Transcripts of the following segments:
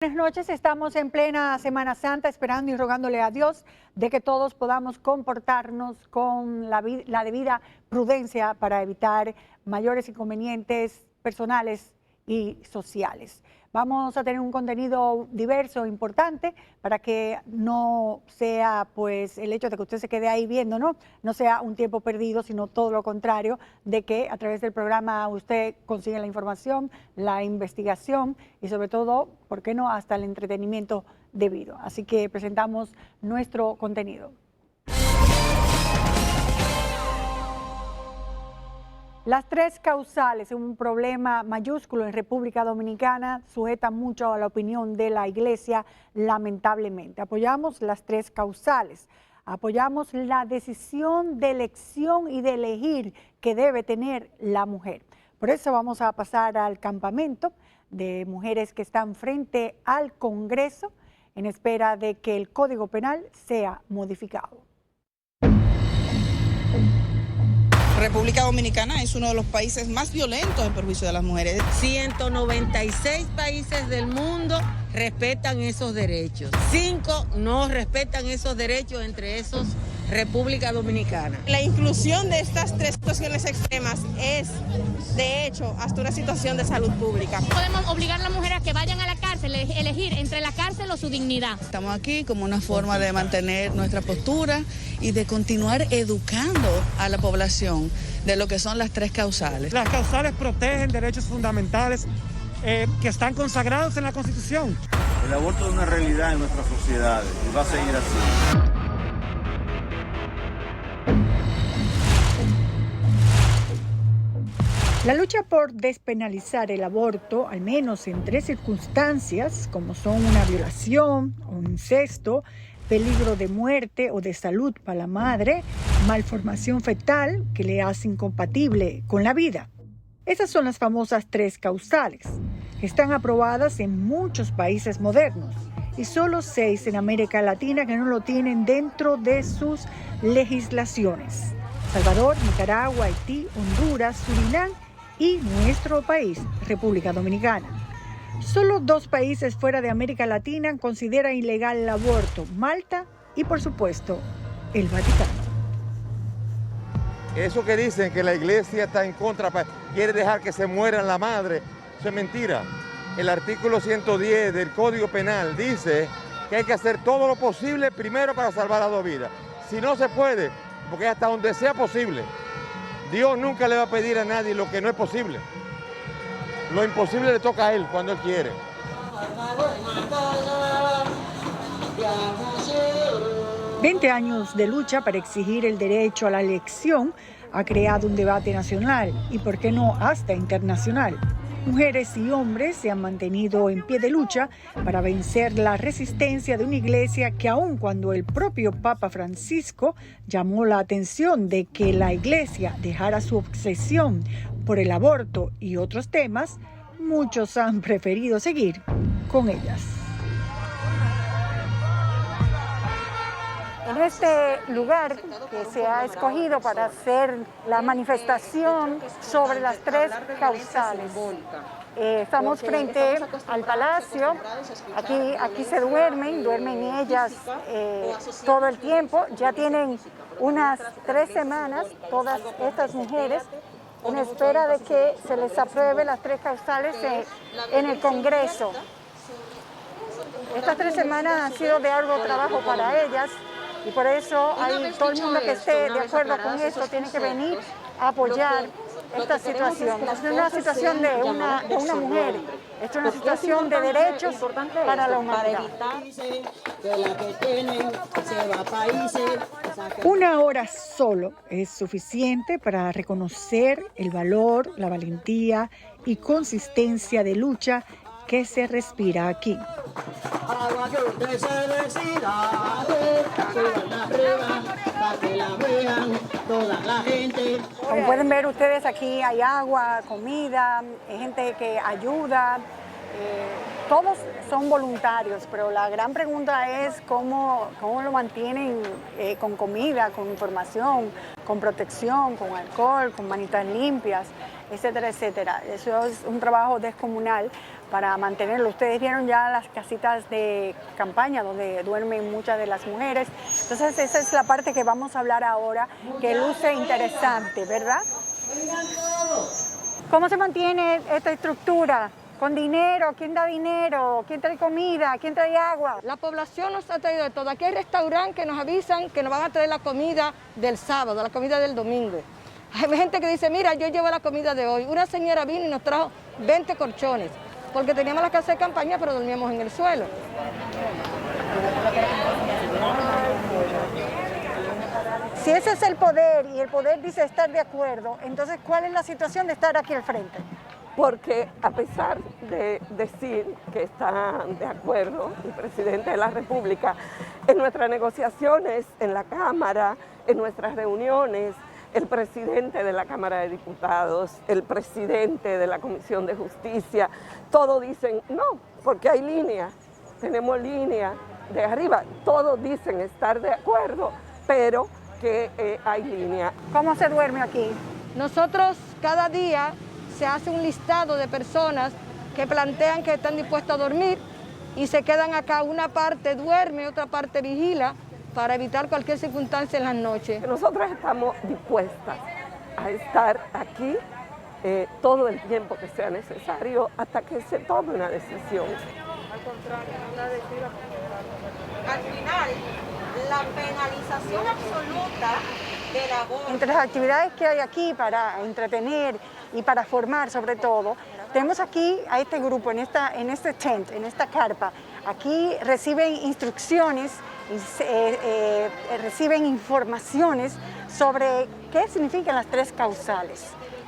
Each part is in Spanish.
Buenas noches, estamos en plena Semana Santa esperando y rogándole a Dios de que todos podamos comportarnos con la debida prudencia para evitar mayores inconvenientes personales y sociales. Vamos a tener un contenido diverso, importante, para que no sea pues el hecho de que usted se quede ahí viendo, no sea un tiempo perdido, sino todo lo contrario, de que a través del programa usted consiga la información, la investigación y sobre todo, ¿por qué no?, hasta el entretenimiento debido. Así que presentamos nuestro contenido. Las tres causales, un problema mayúsculo en República Dominicana, sujeta mucho a la opinión de la Iglesia, lamentablemente. Apoyamos las tres causales, apoyamos la decisión de elección y de elegir que debe tener la mujer. Por eso vamos a pasar al campamento de mujeres que están frente al Congreso en espera de que el Código Penal sea modificado. República Dominicana es uno de los países más violentos en perjuicio de las mujeres. 196 países del mundo respetan esos derechos. 5 no respetan esos derechos, entre esos República Dominicana. La inclusión de estas tres situaciones extremas es, de hecho, hasta una situación de salud pública. Podemos obligar a las mujeres a que vayan a la cárcel, elegir entre la cárcel o su dignidad. Estamos aquí como una forma de mantener nuestra postura y de continuar educando a la población de lo que son las tres causales. Las causales protegen derechos fundamentales que están consagrados en la Constitución. El aborto es una realidad en nuestras sociedades y va a seguir así. La lucha por despenalizar el aborto, al menos en 3 circunstancias, como son una violación, un incesto, peligro de muerte o de salud para la madre, malformación fetal que le hace incompatible con la vida. Esas son las famosas 3 causales, que están aprobadas en muchos países modernos y solo 6 en América Latina que no lo tienen dentro de sus legislaciones: Salvador, Nicaragua, Haití, Honduras, Surinam y nuestro país, República Dominicana. Solo 2 países fuera de América Latina consideran ilegal el aborto: Malta y, por supuesto, el Vaticano. Eso que dicen que la iglesia está en contra, quiere dejar que se muera la madre, eso es mentira. El artículo 110 del Código Penal dice que hay que hacer todo lo posible primero para salvar las 2 vidas. Si no se puede, porque hasta donde sea posible. Dios nunca le va a pedir a nadie lo que no es posible. Lo imposible le toca a Él cuando Él quiere. 20 años de lucha para exigir el derecho a la elección ha creado un debate nacional y, por qué no, hasta internacional. Mujeres y hombres se han mantenido en pie de lucha para vencer la resistencia de una iglesia que, aun cuando el propio Papa Francisco llamó la atención de que la iglesia dejara su obsesión por el aborto y otros temas, muchos han preferido seguir con ellas. En este lugar que se ha escogido para hacer la manifestación sobre las 3 causales, estamos frente al palacio. Aquí se duermen ellas todo el tiempo. Ya tienen unas 3 semanas todas estas mujeres en espera de que se les apruebe las 3 causales en el Congreso. Estas 3 semanas han sido de arduo trabajo para ellas. Y por eso todo el mundo que esté de acuerdo con esto tiene que venir a apoyar esta situación. No es una situación de una mujer, es una situación de derechos para la humanidad. 1 hora solo es suficiente para reconocer el valor, la valentía y consistencia de lucha que se respira aquí. Como pueden ver ustedes, aquí hay agua, comida, hay gente que ayuda. Todos son voluntarios, pero la gran pregunta es cómo lo mantienen con comida, con información, con protección, con alcohol, con manitas limpias. etcétera, etcétera. Eso es un trabajo descomunal para mantenerlo. Ustedes vieron ya las casitas de campaña donde duermen muchas de las mujeres. Entonces esa es la parte que vamos a hablar ahora, que luce interesante, ¿verdad? ¿Cómo se mantiene esta estructura? ¿Con dinero? ¿Quién da dinero? ¿Quién trae comida? ¿Quién trae agua? La población nos ha traído de todo. Aquí hay restaurantes que nos avisan que nos van a traer la comida del sábado, la comida del domingo. Hay gente que dice, mira, yo llevo la comida de hoy. Una señora vino y nos trajo 20 colchones, porque teníamos la casa de campaña, pero dormíamos en el suelo. Si ese es el poder y el poder dice estar de acuerdo, entonces ¿cuál es la situación de estar aquí al frente? Porque a pesar de decir que están de acuerdo el presidente de la República, en nuestras negociaciones en la Cámara, en nuestras reuniones, el presidente de la Cámara de Diputados, el presidente de la Comisión de Justicia, todos dicen no, porque hay línea, tenemos línea de arriba, todos dicen estar de acuerdo, pero que hay línea. ¿Cómo se duerme aquí? Nosotros cada día se hace un listado de personas que plantean que están dispuestos a dormir y se quedan acá. Una parte duerme, otra parte vigila para evitar cualquier circunstancia en las noches. Nosotros estamos dispuestas a estar aquí todo el tiempo que sea necesario hasta que se tome una decisión. Al contrario, al final, la penalización absoluta del aborto. Entre las actividades que hay aquí para entretener y para formar sobre todo, tenemos aquí a este grupo, en este tent, en esta carpa. Aquí reciben instrucciones, reciben informaciones sobre qué significan las tres causales.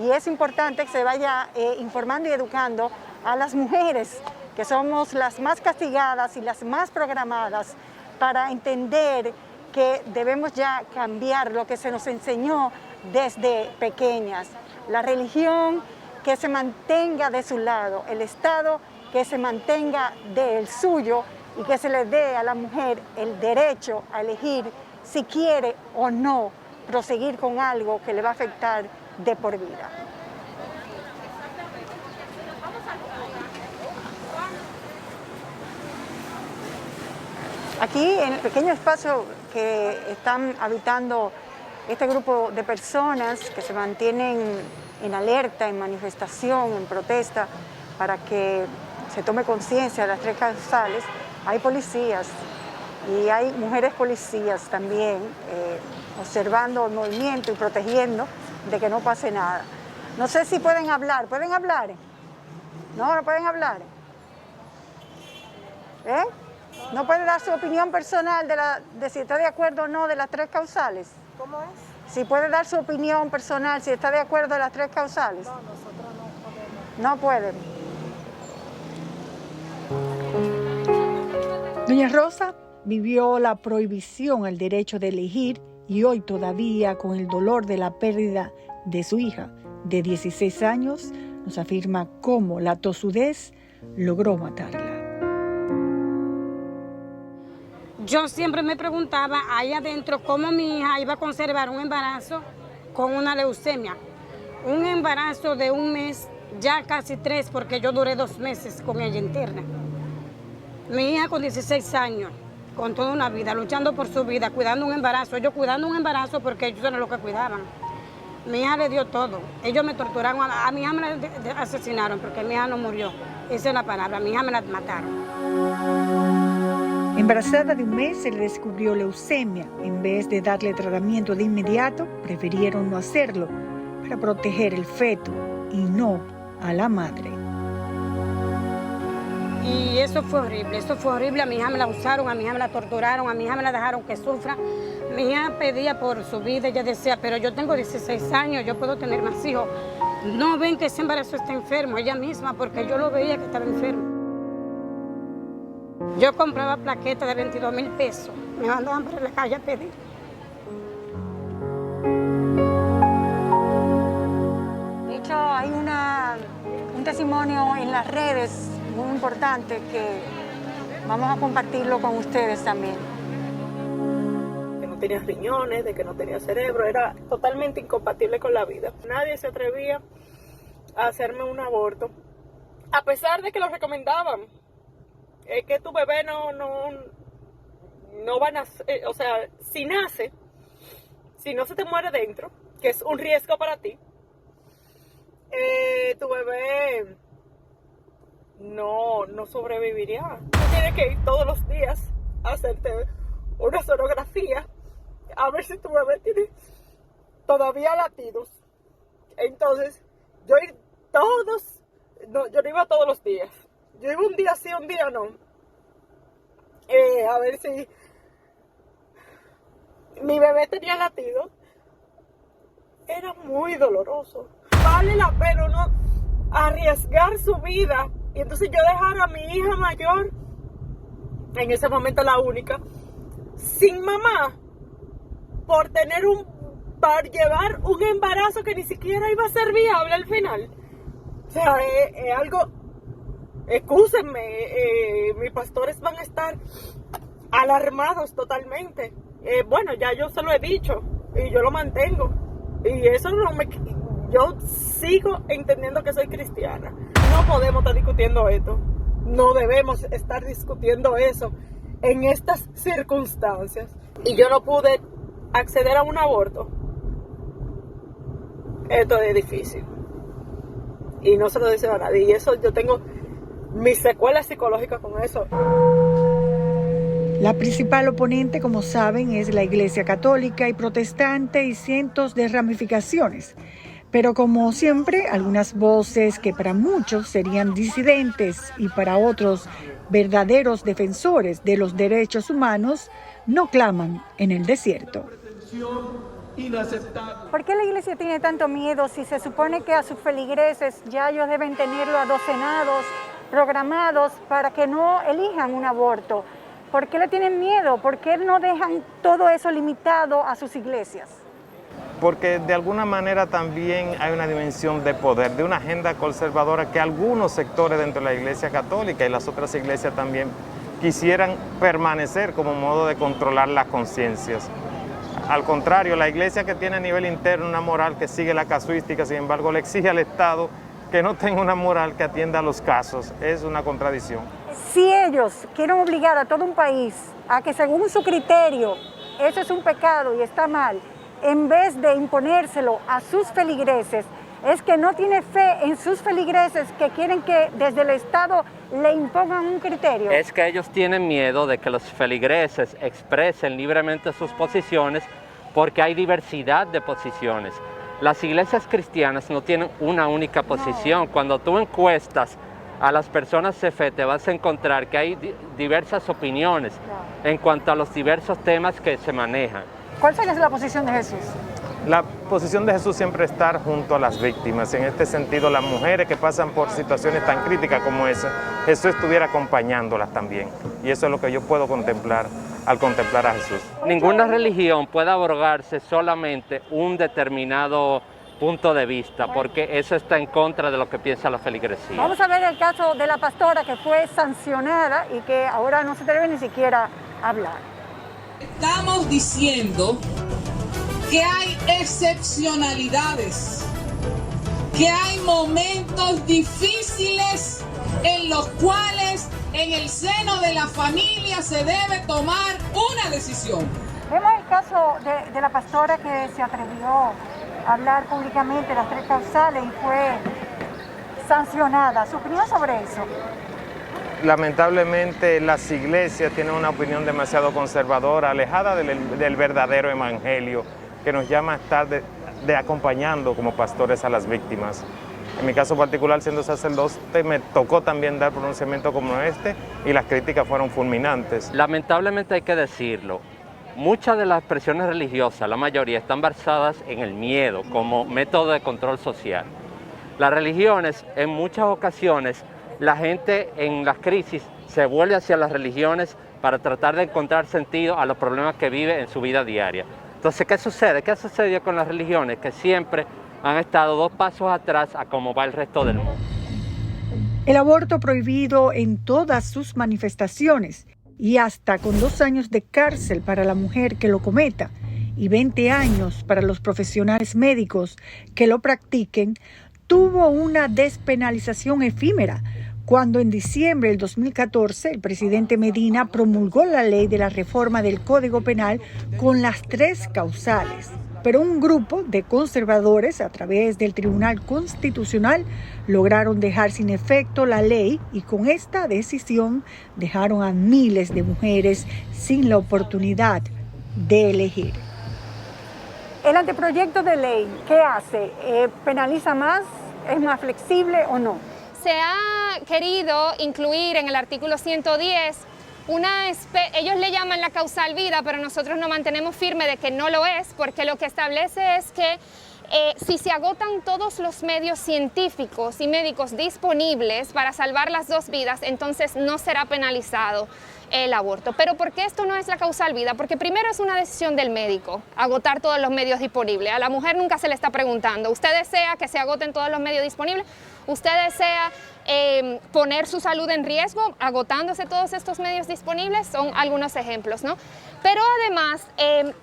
Y es importante que se vaya informando y educando a las mujeres, que somos las más castigadas y las más programadas, para entender que debemos ya cambiar lo que se nos enseñó desde pequeñas. La religión que se mantenga de su lado, el Estado que se mantenga del suyo y que se le dé a la mujer el derecho a elegir si quiere o no proseguir con algo que le va a afectar de por vida. Aquí, en el pequeño espacio que están habitando este grupo de personas que se mantienen en alerta, en manifestación, en protesta, para que se tome conciencia de las tres causales, hay policías y hay mujeres policías también observando el movimiento y protegiendo de que no pase nada. No sé si pueden hablar. ¿Pueden hablar? No, no pueden hablar. ¿Eh? ¿No puede dar su opinión personal de si está de acuerdo o no de las tres causales? ¿Cómo es? Si puede dar su opinión personal, si está de acuerdo de las tres causales. No, nosotros no podemos. No pueden. Doña Rosa vivió la prohibición al derecho de elegir y hoy todavía con el dolor de la pérdida de su hija de 16 años, nos afirma cómo la tosudez logró matarla. Yo siempre me preguntaba ahí adentro cómo mi hija iba a conservar un embarazo con una leucemia. Un embarazo de 1 mes, ya casi 3, porque yo duré 2 meses con ella interna. Mi hija con 16 años, con toda una vida, luchando por su vida, cuidando un embarazo. Ellos cuidando un embarazo porque ellos eran los que cuidaban. Mi hija le dio todo. Ellos me torturaron. A mi hija me la asesinaron porque mi hija no murió. Esa es la palabra. A mi hija me la mataron. Embarazada de 1 mes se le descubrió leucemia. En vez de darle tratamiento de inmediato, prefirieron no hacerlo para proteger el feto y no a la madre. Y eso fue horrible, a mi hija me la usaron, a mi hija me la torturaron, a mi hija me la dejaron que sufra. Mi hija pedía por su vida, ella decía, pero yo tengo 16 años, yo puedo tener más hijos. No ven que ese embarazo está enfermo, ella misma, porque yo lo veía que estaba enfermo. Yo compraba plaquetas de 22,000 pesos, me mandaban por la calle a pedir. De hecho, hay un testimonio en las redes muy importante que vamos a compartirlo con ustedes también. Que no tenía riñones, de que no tenía cerebro, era totalmente incompatible con la vida. Nadie se atrevía a hacerme un aborto, a pesar de que lo recomendaban. Que tu bebé no va a nacer, o sea, si nace, si no se te muere dentro, que es un riesgo para ti, tu bebé no sobreviviría. Tú tienes que ir todos los días a hacerte una sonografía a ver si tu bebé tiene todavía latidos. Entonces, yo no iba todos los días. Yo iba un día sí, un día no. A ver si mi bebé tenía latido. Era muy doloroso. Vale la pena uno arriesgar su vida y entonces yo dejar a mi hija mayor, en ese momento la única, sin mamá, por llevar un embarazo que ni siquiera iba a ser viable al final. O sea, es algo, excúsenme, mis pastores van a estar alarmados totalmente. Bueno, ya yo se lo he dicho y yo lo mantengo. Y eso yo sigo entendiendo que soy cristiana. No podemos estar discutiendo esto. No debemos estar discutiendo eso en estas circunstancias. Y yo no pude acceder a un aborto. Esto es difícil. Y no se lo deseo a nadie. Y eso yo tengo mis secuelas psicológicas con eso. La principal oponente, como saben, es la Iglesia Católica y Protestante y cientos de ramificaciones. Pero como siempre, algunas voces que para muchos serían disidentes y para otros verdaderos defensores de los derechos humanos, no claman en el desierto. ¿Por qué la Iglesia tiene tanto miedo si se supone que a sus feligreses ya ellos deben tenerlo adocenados, programados para que no elijan un aborto? ¿Por qué le tienen miedo? ¿Por qué no dejan todo eso limitado a sus iglesias? Porque de alguna manera también hay una dimensión de poder, de una agenda conservadora que algunos sectores dentro de la Iglesia Católica y las otras iglesias también quisieran permanecer como modo de controlar las conciencias. Al contrario, la Iglesia que tiene a nivel interno una moral que sigue la casuística, sin embargo le exige al Estado que no tenga una moral que atienda a los casos. Es una contradicción. Si ellos quieren obligar a todo un país a que según su criterio eso es un pecado y está mal, en vez de imponérselo a sus feligreses, es que no tiene fe en sus feligreses que quieren que desde el Estado le impongan un criterio. Es que ellos tienen miedo de que los feligreses expresen libremente sus posiciones porque hay diversidad de posiciones. Las iglesias cristianas no tienen una única posición. Cuando tú encuestas a las personas de fe, te vas a encontrar que hay diversas opiniones en cuanto a los diversos temas que se manejan. ¿Cuál sería la posición de Jesús? La posición de Jesús siempre es estar junto a las víctimas. En este sentido, las mujeres que pasan por situaciones tan críticas como esa, Jesús estuviera acompañándolas también. Y eso es lo que yo puedo contemplar al contemplar a Jesús. Ninguna religión puede abrogarse solamente un determinado punto de vista, porque eso está en contra de lo que piensa la feligresía. Vamos a ver el caso de la pastora que fue sancionada y que ahora no se atreve ni siquiera a hablar. Estamos diciendo que hay excepcionalidades, que hay momentos difíciles en los cuales en el seno de la familia se debe tomar una decisión. Vemos el caso de la pastora que se atrevió a hablar públicamente las 3 causales y fue sancionada. ¿Su opinión sobre eso? Lamentablemente las iglesias tienen una opinión demasiado conservadora, alejada del verdadero evangelio, que nos llama a estar de acompañando como pastores a las víctimas. En mi caso particular, siendo sacerdote, me tocó también dar pronunciamiento como este y las críticas fueron fulminantes. Lamentablemente hay que decirlo, muchas de las expresiones religiosas, la mayoría, están basadas en el miedo como método de control social. Las religiones, en muchas ocasiones, la gente en las crisis se vuelve hacia las religiones para tratar de encontrar sentido a los problemas que vive en su vida diaria. Entonces, ¿qué sucede? ¿Qué sucedió con las religiones? Que siempre han estado 2 pasos atrás a cómo va el resto del mundo. El aborto prohibido en todas sus manifestaciones y hasta con 2 años de cárcel para la mujer que lo cometa y 20 años para los profesionales médicos que lo practiquen, tuvo una despenalización efímera, cuando en diciembre del 2014 el presidente Medina promulgó la ley de la reforma del Código Penal con las 3 causales. Pero un grupo de conservadores, a través del Tribunal Constitucional, lograron dejar sin efecto la ley y con esta decisión dejaron a miles de mujeres sin la oportunidad de elegir. El anteproyecto de ley, ¿qué hace? ¿Penaliza más? ¿Es más flexible o no? Se ha querido incluir en el artículo 110 ellos le llaman la causal vida, pero nosotros nos mantenemos firme de que no lo es, porque lo que establece es que si se agotan todos los medios científicos y médicos disponibles para salvar las 2 vidas, entonces no será penalizado el aborto. ¿Pero por qué esto no es la causal vida? Porque primero es una decisión del médico, agotar todos los medios disponibles. A la mujer nunca se le está preguntando, ¿usted desea que se agoten todos los medios disponibles? ¿Usted desea poner su salud en riesgo agotándose todos estos medios disponibles? Son algunos ejemplos, ¿no? Pero además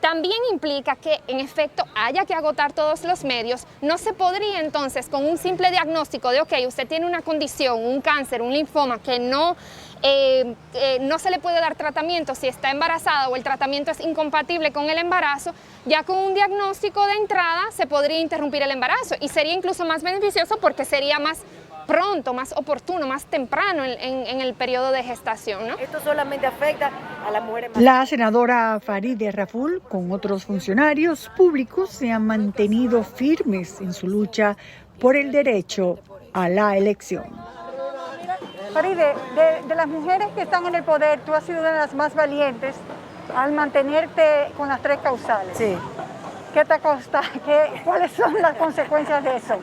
también implica que en efecto haya que agotar todos los medios. No se podría entonces con un simple diagnóstico de, ok, usted tiene una condición, un cáncer, un linfoma que no se le puede dar tratamiento si está embarazada o el tratamiento es incompatible con el embarazo, ya con un diagnóstico de entrada se podría interrumpir el embarazo y sería incluso más beneficioso porque sería más pronto, más oportuno, más temprano en el periodo de gestación, ¿no? Esto solamente afecta a las mujeres más... La senadora Farideh Raful, con otros funcionarios públicos, se han mantenido firmes en su lucha por el derecho a la elección. Farideh, de las mujeres que están en el poder, tú has sido una de las más valientes al mantenerte con las 3 causales. Sí. ¿Qué te costa? ¿Cuáles son las consecuencias de eso?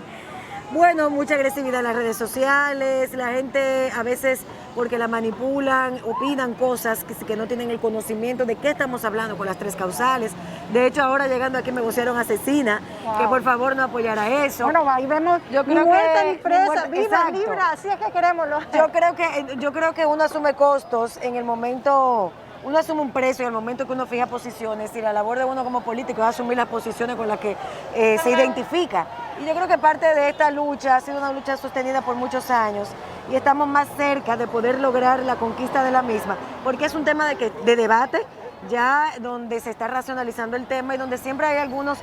Bueno, mucha agresividad en las redes sociales, la gente a veces porque la manipulan, opinan cosas que no tienen el conocimiento de qué estamos hablando con las 3 causales. De hecho, ahora llegando aquí me vocearon asesina, que por favor no apoyara eso. Bueno, ahí vemos yo creo ni muerta que, ni presa, viva, exacto. libra, así es que queremos. Yo creo que uno asume costos en el momento... Uno asume un precio y al momento que uno fija posiciones y la labor de uno como político es asumir las posiciones con las que se identifica. Y yo creo que parte de esta lucha ha sido una lucha sostenida por muchos años y estamos más cerca de poder lograr la conquista de la misma, porque es un tema de debate, ya donde se está racionalizando el tema y donde siempre hay algunos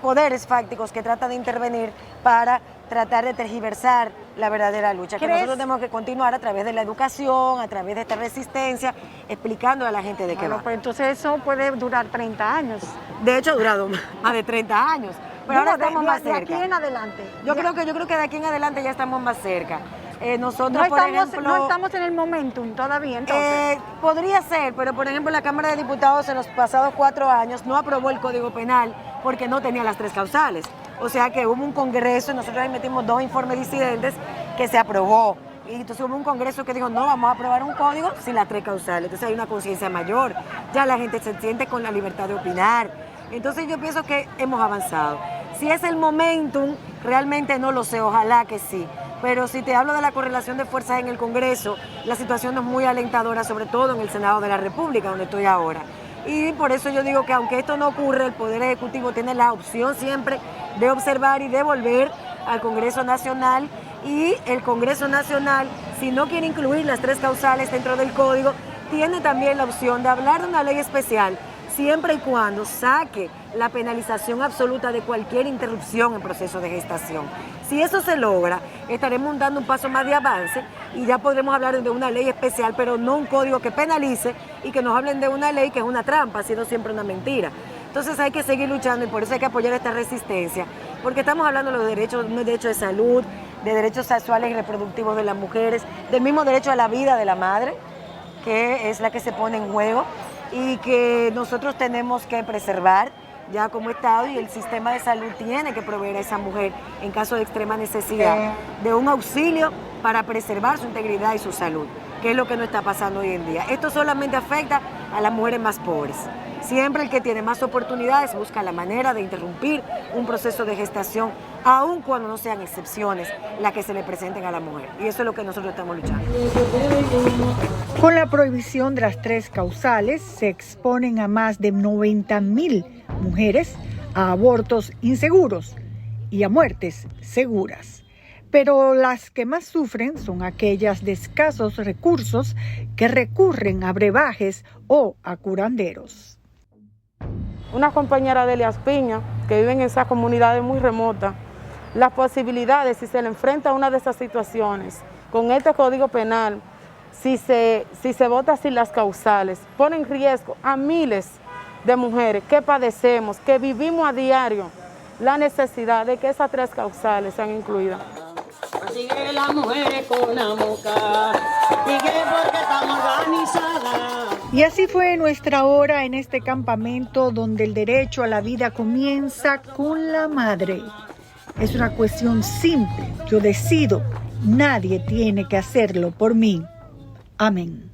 poderes fácticos que tratan de intervenir para tratar de tergiversar la verdadera lucha, que nosotros tenemos que continuar a través de la educación, a través de esta resistencia, explicando a la gente de qué va. Pues entonces eso puede durar 30 años. De hecho ha durado más de 30 años, pero ahora estamos más cerca. De aquí en adelante. Yo creo que de aquí en adelante ya estamos más cerca. Nosotros, no estamos en el momentum todavía, entonces. Podría ser, pero por ejemplo la Cámara de Diputados en los pasados 4 años no aprobó el Código Penal porque no tenía las 3 causales. O sea que hubo un congreso y nosotros ahí metimos 2 informes disidentes que se aprobó. Y entonces hubo un congreso que dijo, no, vamos a aprobar un código sin las 3 causales. Entonces hay una conciencia mayor, ya la gente se siente con la libertad de opinar. Entonces yo pienso que hemos avanzado. Si es el momentum, realmente no lo sé, ojalá que sí. Pero si te hablo de la correlación de fuerzas en el Congreso, la situación no es muy alentadora, sobre todo en el Senado de la República, donde estoy ahora. Y por eso yo digo que aunque esto no ocurre, el Poder Ejecutivo tiene la opción siempre de observar y de volver al Congreso Nacional. Y el Congreso Nacional, si no quiere incluir las 3 causales dentro del Código, tiene también la opción de hablar de una ley especial, siempre y cuando saque la penalización absoluta de cualquier interrupción en proceso de gestación. Si eso se logra, estaremos dando un paso más de avance y ya podremos hablar de una ley especial, pero no un código que penalice y que nos hablen de una ley que es una trampa, ha sido siempre una mentira. Entonces hay que seguir luchando y por eso hay que apoyar esta resistencia, porque estamos hablando de los derechos de salud, de derechos sexuales y reproductivos de las mujeres, del mismo derecho a la vida de la madre, que es la que se pone en juego y que nosotros tenemos que preservar ya como Estado, y el sistema de salud tiene que proveer a esa mujer en caso de extrema necesidad de un auxilio para preservar su integridad y su salud, que es lo que no está pasando hoy en día. Esto solamente afecta a las mujeres más pobres. Siempre el que tiene más oportunidades busca la manera de interrumpir un proceso de gestación, aun cuando no sean excepciones las que se le presenten a la mujer. Y eso es lo que nosotros estamos luchando. Con la prohibición de las 3 causales, se exponen a más de 90,000 mujeres a abortos inseguros y a muertes seguras. Pero las que más sufren son aquellas de escasos recursos que recurren a brebajes o a curanderos. Una compañera de Elias Piña, que vive en esas comunidades muy remotas, las posibilidades, si se le enfrenta a una de esas situaciones, con este Código Penal, si se vota sin las causales, pone en riesgo a miles de mujeres que padecemos, que vivimos a diario la necesidad de que esas 3 causales sean incluidas. Así que las mujeres con la boca, y que porque estamos organizadas. Y así fue nuestra hora en este campamento donde el derecho a la vida comienza con la madre. Es una cuestión simple, yo decido, nadie tiene que hacerlo por mí. Amén.